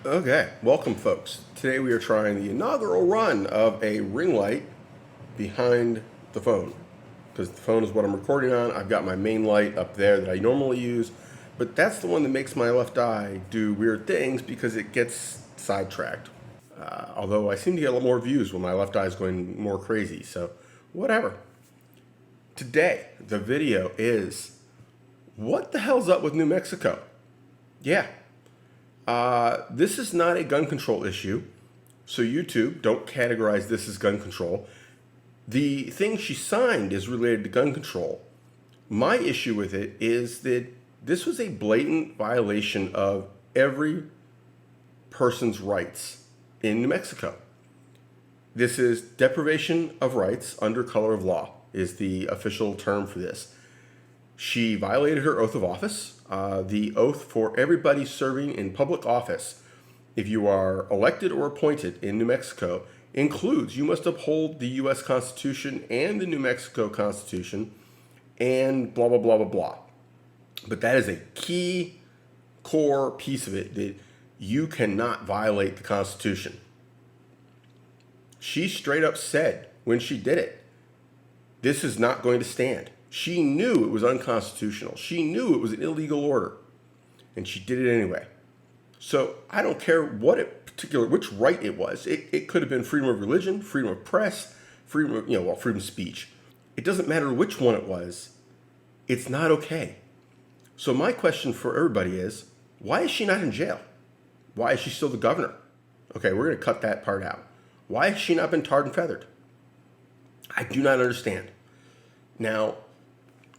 Okay, welcome folks. Today we are trying the inaugural run of a ring light behind the phone. Because the phone is what I'm recording on. I've got my main light up there that I normally use, but that's the one that makes my left eye do weird things because it gets sidetracked. Although I seem to get a lot more views when my left eye is going more crazy, so whatever. Today, the video is what the hell's up with New Mexico? Yeah, this is not a gun control issue, so YouTube, don't categorize this as gun control. The thing she signed is related to gun control. My issue with it is that this was a blatant violation of every person's rights in New Mexico. This is deprivation of rights under color of law is the official term for this. She violated her oath of office, the oath for everybody serving in public office. If you are elected or appointed in New Mexico, includes you must uphold the U.S. Constitution and the New Mexico Constitution and blah, blah, blah, blah, blah. But that is a key core piece of it, that you cannot violate the Constitution. She straight up said when she did it, this is not going to stand. She knew it was unconstitutional. She knew it was an illegal order, and she did it anyway. So I don't care which right it was. It could have been freedom of religion, freedom of press, freedom of speech. It doesn't matter which one it was. It's not okay. So my question for everybody is, why is she not in jail? Why is she still the governor? Okay, we're going to cut that part out. Why has she not been tarred and feathered? I do not understand. Now,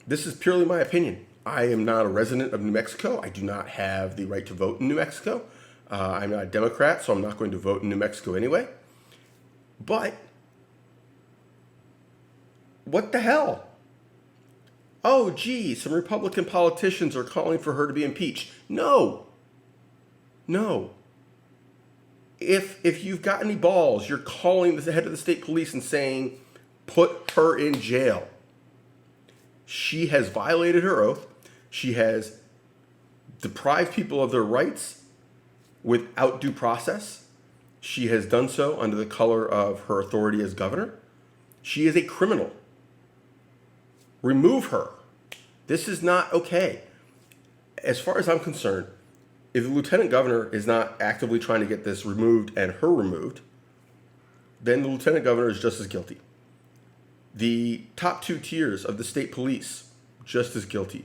this is purely my opinion. I am not a resident of New Mexico. I do not have the right to vote in New Mexico. I'm not a Democrat, so I'm not going to vote in New Mexico anyway. But what the hell? Oh, gee, some Republican politicians are calling for her to be impeached. No. If you've got any balls, you're calling the head of the state police and saying, put her in jail. She has violated her oath. She has deprived people of their rights without due process. She has done so under the color of her authority as governor. She is a criminal. Remove her. This is not okay. As far as I'm concerned, if the lieutenant governor is not actively trying to get this removed and her removed, then the lieutenant governor is just as guilty. The top two tiers of the state police, just as guilty.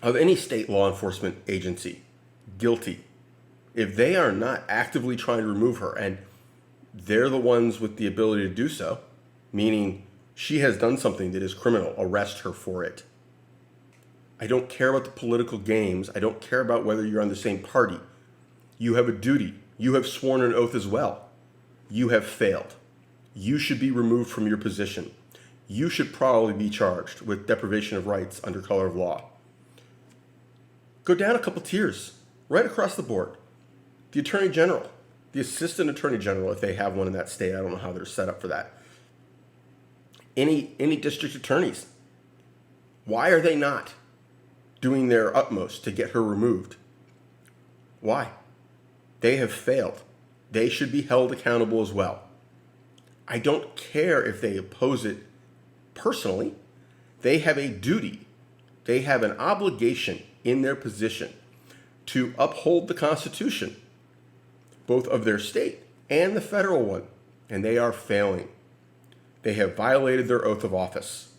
Of any state law enforcement agency, guilty. If they are not actively trying to remove her, and they're the ones with the ability to do so, meaning she has done something that is criminal, arrest her for it. I don't care about the political games. I don't care about whether you're on the same party. You have a duty. You have sworn an oath as well. You have failed. You should be removed from your position. You should probably be charged with deprivation of rights under color of law. Go down a couple tiers, right across the board. The Attorney General, the Assistant Attorney General, if they have one in that state. I don't know how they're set up for that. Any district attorneys. Why are they not doing their utmost to get her removed? Why? They have failed. They should be held accountable as well. I don't care if they oppose it personally. They have a duty. They have an obligation in their position to uphold the Constitution, both of their state and the federal one, and they are failing. They have violated their oath of office.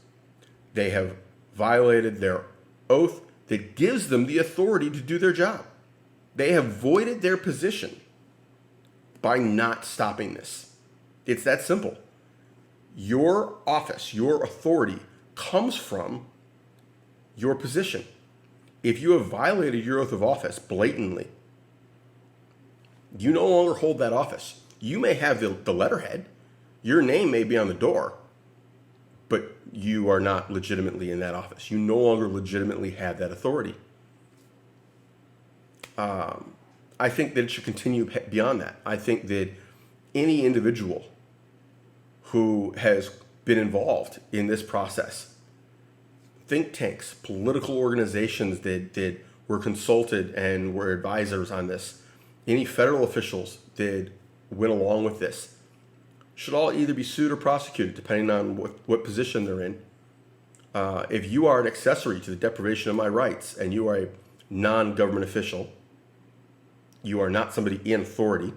They have violated their oath that gives them the authority to do their job. They have voided their position by not stopping this. It's that simple. Your office, your authority comes from your position. If you have violated your oath of office blatantly, you no longer hold that office. You may have the letterhead. Your name may be on the door, but you are not legitimately in that office. You no longer legitimately have that authority. I think that it should continue beyond that. I think that any individual who has been involved in this process, think tanks, political organizations that were consulted and were advisors on this, any federal officials that went along with this should all either be sued or prosecuted, depending on what position they're in. If you are an accessory to the deprivation of my rights and you are a non-government official, you are not somebody in authority,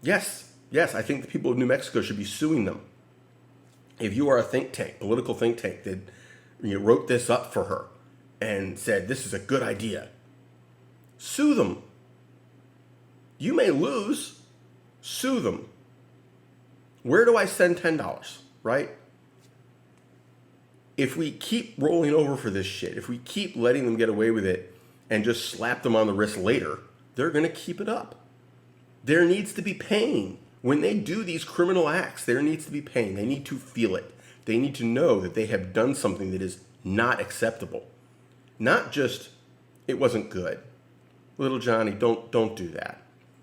yes, I think the people of New Mexico should be suing them. If you are a think tank, political think tank that wrote this up for her and said this is a good idea, sue them. You may lose, sue them. Where do I send $10, right? If we keep rolling over for this shit, if we keep letting them get away with it and just slap them on the wrist later, they're going to keep it up. There needs to be pain. When they do these criminal acts, there needs to be pain. They need to feel it. They need to know that they have done something that is not acceptable. Not just, it wasn't good. Little Johnny, don't do that.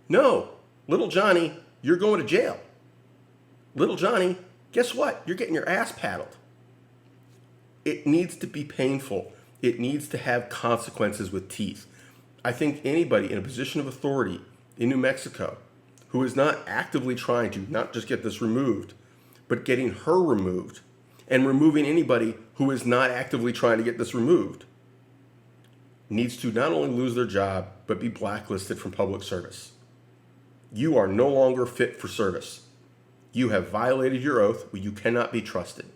No, little Johnny, you're going to jail. Little Johnny, guess what? You're getting your ass paddled. It needs to be painful. It needs to have consequences with teeth. I think anybody in a position of authority in New Mexico who is not actively trying to not just get this removed, but getting her removed and removing anybody who is not actively trying to get this removed needs to not only lose their job, but be blacklisted from public service. You are no longer fit for service. You have violated your oath. You cannot be trusted.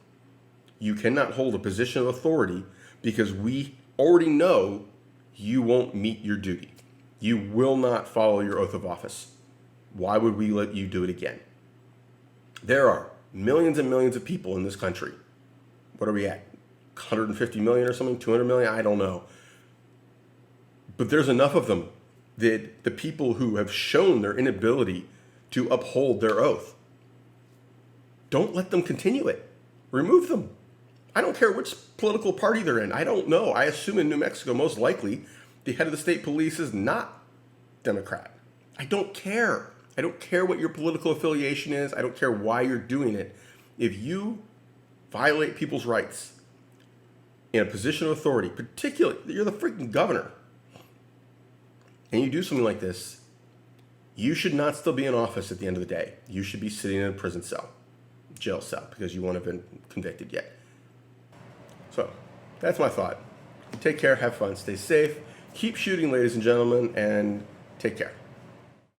You cannot hold a position of authority because we already know you won't meet your duty. You will not follow your oath of office. Why would we let you do it again? There are millions and millions of people in this country. What are we at? 150 million or something? 200 million? I don't know. But there's enough of them that the people who have shown their inability to uphold their oath, don't let them continue it. Remove them. I don't care which political party they're in. I don't know. I assume in New Mexico, most likely, the head of the state police is not Democrat. I don't care. I don't care what your political affiliation is. I don't care why you're doing it. If you violate people's rights in a position of authority, particularly, you're the freaking governor, and you do something like this, you should not still be in office at the end of the day. You should be sitting in a prison cell, jail cell, because you won't have been convicted yet. So, that's my thought. Take care, have fun, stay safe, keep shooting, ladies and gentlemen, and take care.